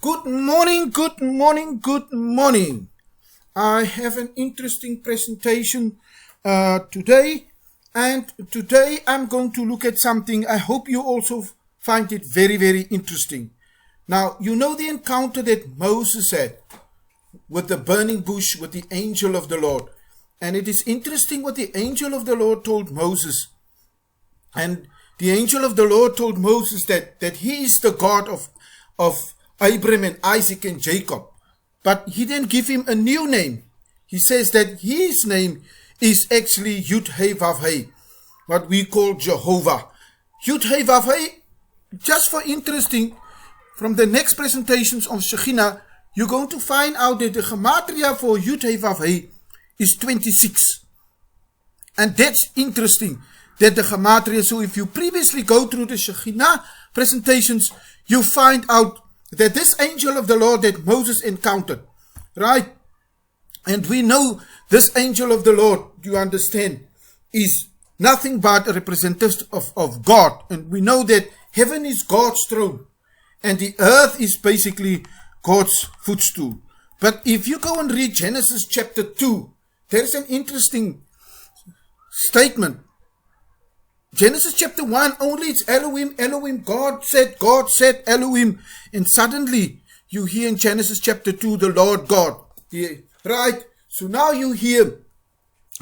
Good morning, good morning, good morning. I have an interesting presentation today, and today I'm going to look at something I hope you also find it very, very interesting. Now, you know the encounter that Moses had with the burning bush with the angel of the Lord. And it is interesting what the angel of the Lord told Moses. And the angel of the Lord told Moses that he is the God of Abraham and Isaac and Jacob. But he didn't give him a new name. He says that his name is actually Yud-Heh-Vav-Heh, what we call Jehovah. Yud-Heh-Vav-Heh, just for interesting, from the next presentations of Shekhinah, you're going to find out that the gematria for Yud-Heh-Vav-Heh is 26. And that's interesting, that the gematria, so if you previously go through the Shekhinah presentations, you find out that this angel of the Lord that Moses encountered, right? And we know this angel of the Lord, you understand, is nothing but a representative of God. And we know that heaven is God's throne and the earth is basically God's footstool. But if you go and read Genesis chapter 2, there's an interesting statement. Genesis chapter 1, only it's Elohim, Elohim, God said, Elohim. And suddenly you hear in Genesis chapter 2, the Lord God. Right? So now you hear,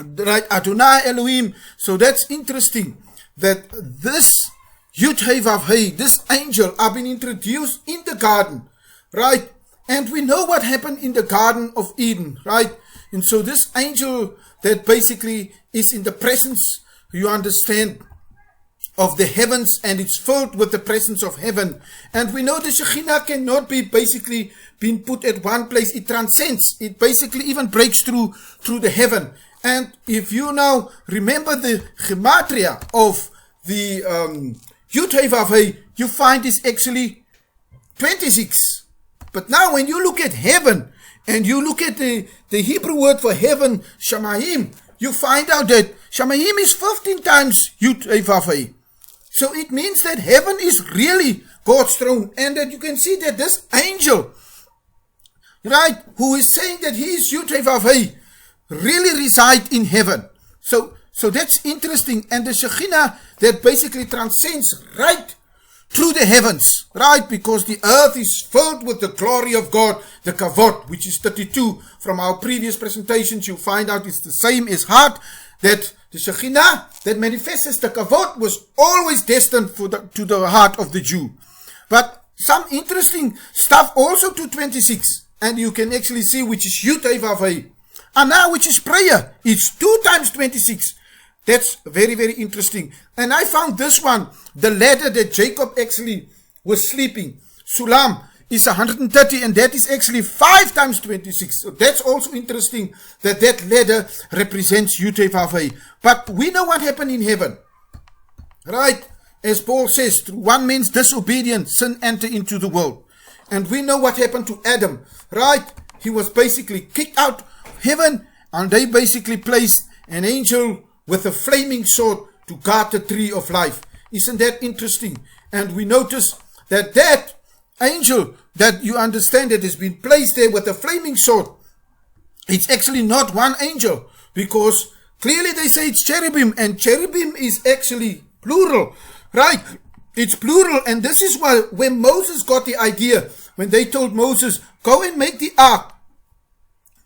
right, Adonai Elohim. So that's interesting that this Yud-Heh-Vav-Heh, this angel, are being introduced in the garden. Right? And we know what happened in the Garden of Eden. Right? And so this angel that basically is in the presence, you understand, of the heavens, and it's filled with the presence of heaven. And we know the Shekhinah cannot be basically being put at one place. It transcends. It basically even breaks through the heaven. And if you now remember the gematria of the Yud-Heh-Vav-Heh, you find it's actually 26. But now when you look at heaven, and you look at the Hebrew word for heaven, Shamayim, you find out that Shamayim is 15 times Yud-Heh-Vav-Heh. So it means that heaven is really God's throne, and that you can see that this angel, right, who is saying that he is Yud-Heh-Vav-Heh, really reside in heaven. So that's interesting. And the Shekhinah that basically transcends right through the heavens, right, because the earth is filled with the glory of God, the kavod, which is 32. From our previous presentations, you find out it's the same as heart, that the Shekhinah that manifests as the kavod was always destined to the heart of the Jew. But some interesting stuff also to 26, and you can actually see which is Yud-Heh-Vav-Heh. And now which is prayer, it's 2 times 26. That's very, very interesting. And I found this one, the ladder that Jacob actually was sleeping, Sulam, is 130, and that is actually 5 times 26. So that's also interesting that ladder represents Yud-Heh-Vav-Heh. But we know what happened in heaven, right? As Paul says, through one man's disobedience, sin entered into the world. And we know what happened to Adam, right? He was basically kicked out of heaven, and they basically placed an angel with a flaming sword to guard the tree of life. Isn't that interesting? And we notice that angel that you understand that has been placed there with a flaming sword, it's actually not one angel, because clearly they say it's cherubim, and cherubim is actually plural, right? It's plural. And this is why when Moses got the idea, when they told Moses, go and make the ark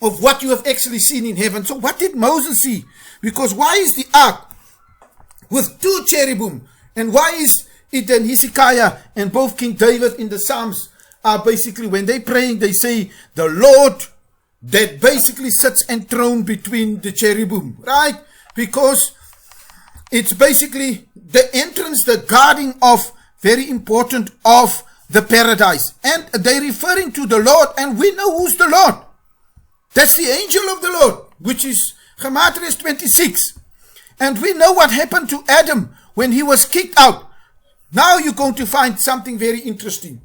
of what you have actually seen in heaven. So what did Moses see? Because why is the ark with 2 cherubim? And why is it then Hezekiah and both King David in the Psalms are basically, when they praying, they say, the Lord that basically sits enthroned between the cherubim, right? Because it's basically the entrance, the guarding of, very important, of the paradise. And they're referring to the Lord, and we know who's the Lord. That's the angel of the Lord, which is gematria 26. And we know what happened to Adam when he was kicked out. Now you're going to find something very interesting.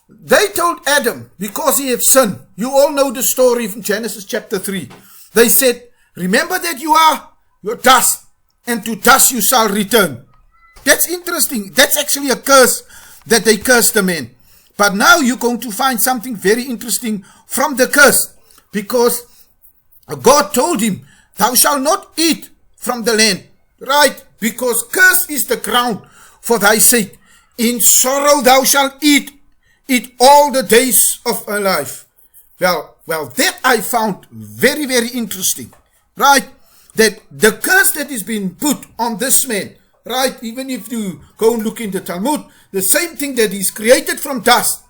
They told Adam, because he has sinned, you all know the story from Genesis chapter 3. They said, remember that you are your dust, and to dust you shall return. That's interesting. That's actually a curse that they cursed the man. But now you're going to find something very interesting from the curse, because God told him, thou shalt not eat from the land, right? Because cursed is the ground for thy sake. In sorrow thou shalt eat all the days of thy life. Well, that I found very, very interesting, right? That the curse that is being put on this man, right? Even if you go and look in the Talmud, the same thing, that he's created from dust,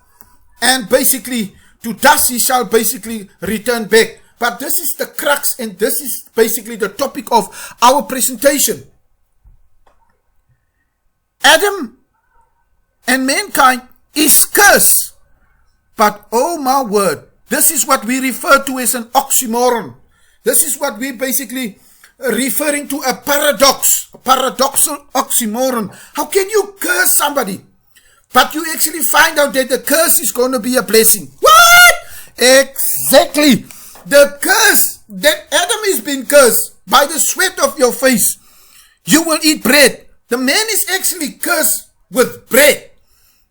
and basically to dust he shall basically return back. But this is the crux, and this is basically the topic of our presentation. Adam and mankind is cursed. But oh my word, this is what we refer to as an oxymoron. This is what we basically referring to a paradox, a paradoxal oxymoron. How can you curse somebody, but you actually find out that the curse is going to be a blessing? What? Exactly. The curse that Adam is being cursed by the sweat of your face. You will eat bread. The man is actually cursed with bread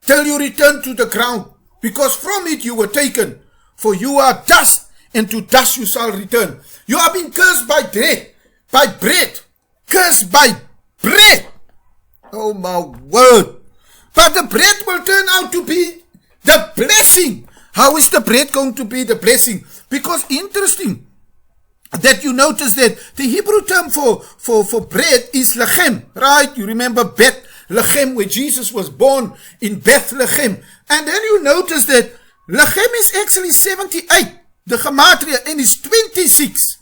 till you return to the ground, because from it you were taken. For you are dust, and to dust you shall return. You are being cursed by bread, cursed by bread. Oh my word. But the bread will turn out to be the blessing. How is the bread going to be the blessing? Because interesting that you notice that the Hebrew term for bread is lechem, right? You remember Bethlehem, where Jesus was born in Bethlehem. And then you notice that lechem is actually 78, the gematria, and is 26.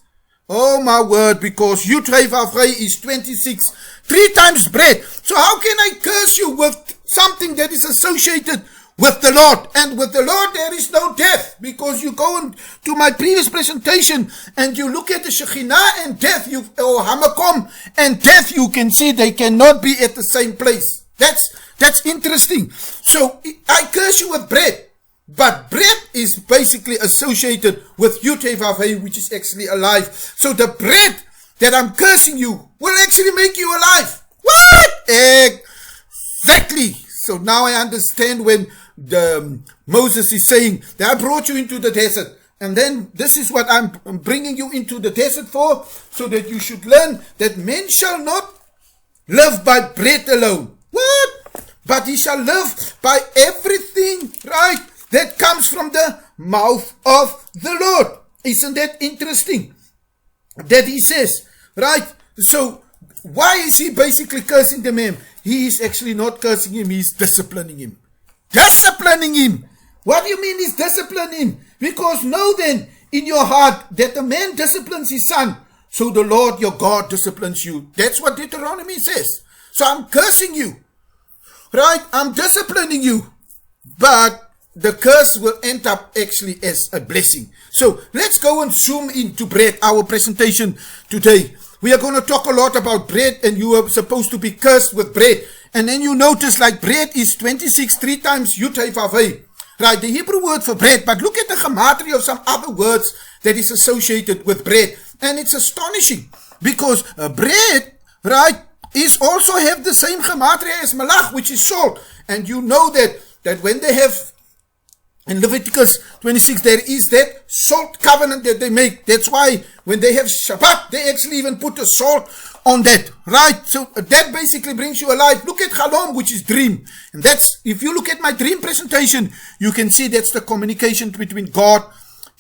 Oh my word, because Yud Hei Vav Hei is 26, 3 times bread. So how can I curse you with something that is associated with the Lord? And with the Lord there is no death, because you go to my previous presentation and you look at the Shekhinah and death, or Hamakom and death, you can see they cannot be at the same place. That's interesting. So I curse you with bread. But bread is basically associated with Yud Hei Vav Hei, which is actually alive. So the bread that I'm cursing you will actually make you alive. What? Exactly. So now I understand when Moses is saying that I brought you into the desert. And then this is what I'm bringing you into the desert for, so that you should learn that men shall not live by bread alone. What? But he shall live by everything, right, that comes from the mouth of the Lord. Isn't that interesting? That he says, right? So why is he basically cursing the man? He is actually not cursing him, he is disciplining him. Disciplining him. What do you mean he's disciplining him? Because know then in your heart that the man disciplines his son, so the Lord your God disciplines you. That's what Deuteronomy says. So I'm cursing you, right? I'm disciplining you. But the curse will end up actually as a blessing. So let's go and zoom into bread, our presentation today. We are going to talk a lot about bread, and you are supposed to be cursed with bread. And then you notice like bread is 26, 3 times Yud Hei Vav Hei. Right, the Hebrew word for bread. But look at the gematria of some other words that is associated with bread. And it's astonishing, because bread, right, is also have the same gematria as malach, which is salt. And you know that when they have, in Leviticus 26, there is that salt covenant that they make. That's why when they have Shabbat, they actually even put a salt on that, right? So that basically brings you alive. Look at Chalom, which is dream. And that's, if you look at my dream presentation, you can see that's the communication between God,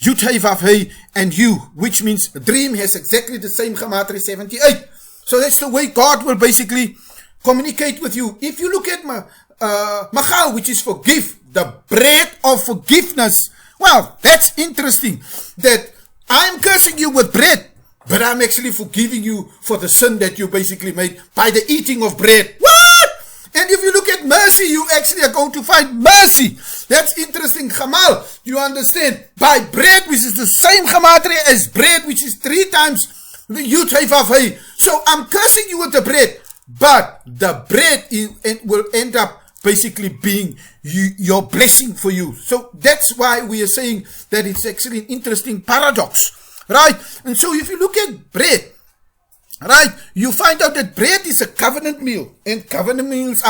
Yud Hei Vav Hei, and you, which means a dream has exactly the same gematria, 78. So that's the way God will basically communicate with you. If you look at Machal, which is forgive, the bread of forgiveness. Well, that's interesting that I'm cursing you with bread, but I'm actually forgiving you for the sin that you basically made by the eating of bread. What? And if you look at mercy, you actually are going to find mercy. That's interesting. Chamal, you understand? By bread, which is the same gematria as bread, which is 3 times the Yud Hei Vav Hei. So I'm cursing you with the bread, but the bread will end up basically being your blessing for you. So that's why we are saying that it's actually an interesting paradox, right? And so if you look at bread, right, you find out that bread is a covenant meal, and covenants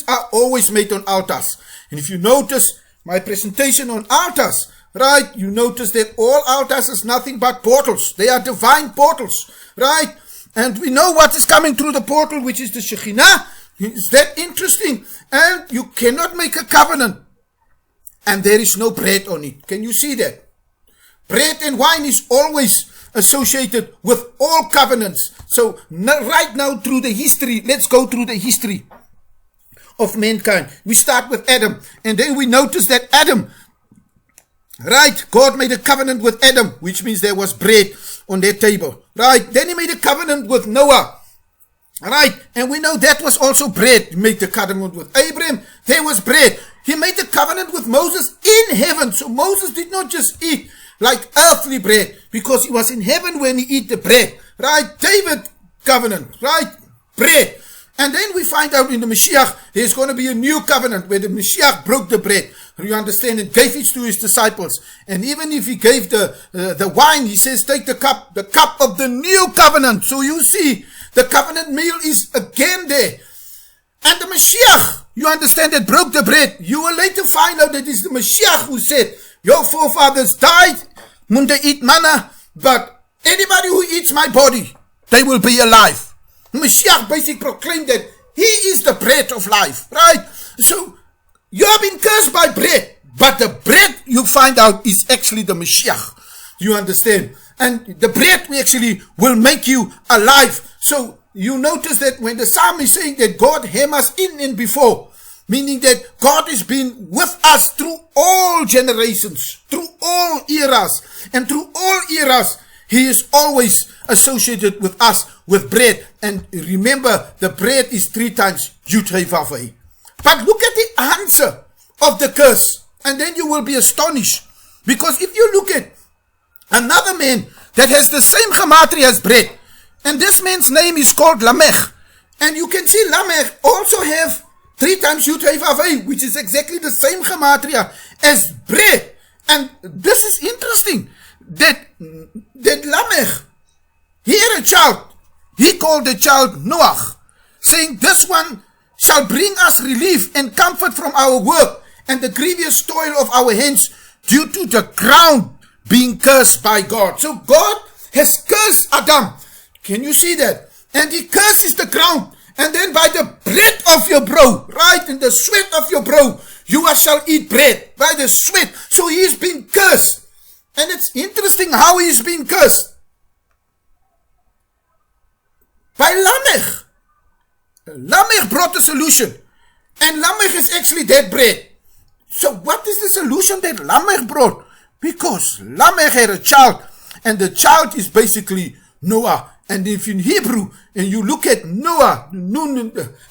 are always made on altars. And if you notice my presentation on altars, right, you notice that all altars is nothing but portals. They are divine portals, right? And we know what is coming through the portal, which is the Shekhinah. Is that interesting? And you cannot make a covenant and there is no bread on it. Can you see that? Bread and wine is always associated with all covenants. So right now through the history, let's go through the history of mankind. We start with Adam, and then we notice that Adam, right, God made a covenant with Adam, which means there was bread on their table, right? Then he made a covenant with Noah, right? And we know that was also bread. He made the covenant with Abraham, there was bread. He made the covenant with Moses in heaven. So Moses did not just eat like earthly bread, because he was in heaven when he ate the bread, right? David covenant, right? Bread. And then we find out in the Mashiach, there's going to be a new covenant where the Mashiach broke the bread. You understand? And gave it to his disciples. And even if he gave the wine, he says, take the cup of the new covenant. So you see, the covenant meal is again there. And the Mashiach, you understand, that broke the bread. You will later find out that it's the Mashiach who said, your forefathers died, when they eat manna, but anybody who eats my body, they will be alive. Mashiach basically proclaimed that he is the bread of life, right? So you have been cursed by bread, but the bread you find out is actually the Mashiach. You understand? And the bread actually will make you alive. So you notice that when the psalm is saying that God hem us in and before, meaning that God has been with us through all generations, through all eras, and through all eras, he is always associated with us with bread. And remember, the bread is 3 times Yud Hei Vav Hei. But look at the answer of the curse, and then you will be astonished. Because if you look at another man that has the same gematria as bread, and this man's name is called Lamech, and you can see Lamech also have 3 times Yud Hei Vav Hei, which is exactly the same gematria as bread. And this is interesting, that Lamech, he had a child. He called the child Noach, saying, this one shall bring us relief and comfort from our work and the grievous toil of our hands due to the ground being cursed by God. So God has cursed Adam. Can you see that? And he curses the ground. And then by the bread of your brow, right, in the sweat of your brow, you shall eat bread, by the sweat. So he is being cursed. And it's interesting how he is being cursed. By Lamech. Lamech brought a solution. And Lamech is actually that bread. So what is the solution that Lamech brought? Because Lamech had a child. And the child is basically Noah. And if in Hebrew, and you look at Noah,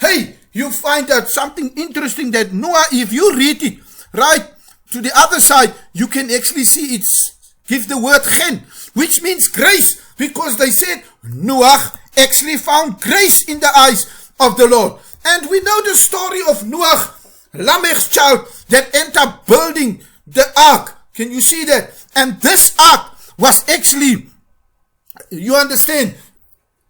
hey, you find out something interesting that Noah, if you read it, right, to the other side, you can actually see it's, give the word chen, which means grace, because they said Noah actually found grace in the eyes of the Lord. And we know the story of Noah, Lamech's child, that ended up building the ark. Can you see that? And this ark was actually, you understand,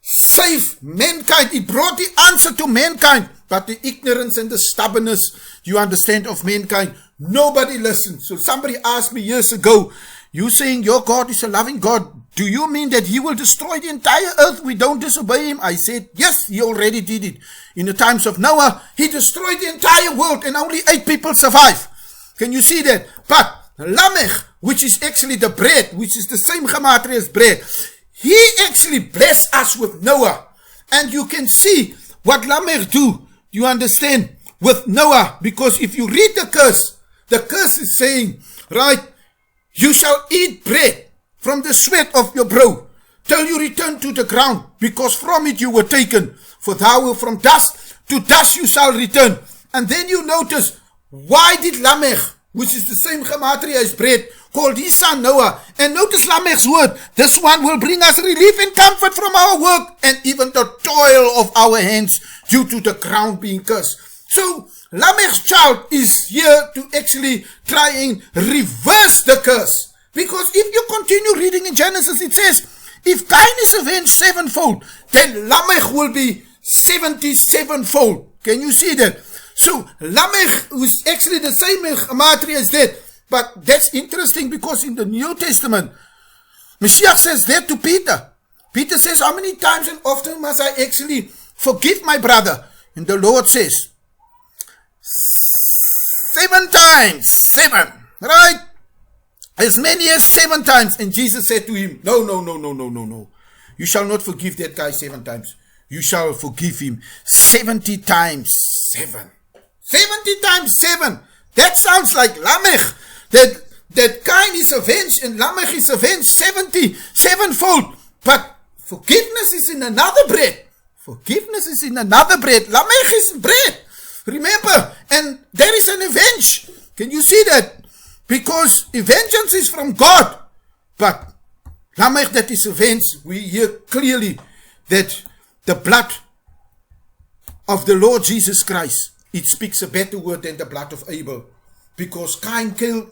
save mankind. It brought the answer to mankind. But the ignorance and the stubbornness, you understand, of mankind, nobody listens. So somebody asked me years ago, you saying your God is a loving God, do you mean that he will destroy the entire earth? We don't disobey him. I said, yes, he already did it. In the times of Noah, he destroyed the entire world and only 8 people survive. Can you see that? But Lamech, which is actually the bread, which is the same gematria as bread, he actually blessed us with Noah. And you can see what Lamech do, you understand, with Noah. Because if you read the curse is saying, right, you shall eat bread from the sweat of your brow till you return to the ground, because from it you were taken. For thou will from dust to dust you shall return. And then you notice, why did Lamech, which is the same gematria as bread, called his son Noah? And notice Lamech's word, this one will bring us relief and comfort from our work and even the toil of our hands due to the ground being cursed. So Lamech's child is here to actually try and reverse the curse. Because if you continue reading in Genesis, it says, if Cain is avenged 7-fold, then Lamech will be 77-fold. Can you see that? So Lamech was actually the same gematria as that. But that's interesting because in the New Testament, Mashiach says that to Peter. Peter says, how many times and often must I actually forgive my brother? And the Lord says, 7 times, 7, right? As many as 7 times. And Jesus said to him, no. You shall not forgive that guy 7 times. You shall forgive him 70 times 7. 70 times 7. That sounds like Lamech. That Cain is avenged and Lamech is avenged 77-fold. But forgiveness is in another bread. Forgiveness is in another bread. Lamech is bread. Remember, and there is an avenge. Can you see that? Because vengeance is from God. But Lamech that is avenged, we hear clearly that the blood of the Lord Jesus Christ, it speaks a better word than the blood of Abel. Because Cain killed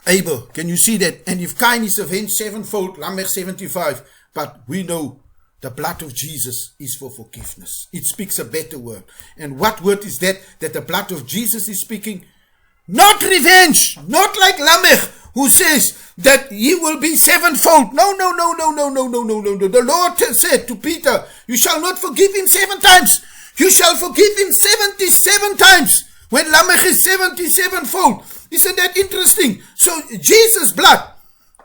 Abel. Can you see that? And if Cain is avenged 7-fold, Lamech 75. But we know the blood of Jesus is for forgiveness. It speaks a better word. And what word is that? That the blood of Jesus is speaking? Not revenge. Not like Lamech, who says that he will be 7-fold. No. The Lord said to Peter, you shall not forgive him 7 times. You shall forgive him 77 times. When Lamech is 77-fold. Isn't that interesting? So Jesus' blood,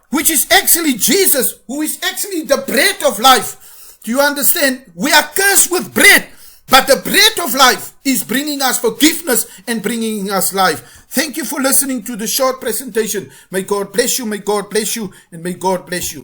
which is actually Jesus, who is actually the bread of life. Do you understand? We are cursed with bread. But the bread of life is bringing us forgiveness and bringing us life. Thank you for listening to the short presentation. May God bless you, and may God bless you.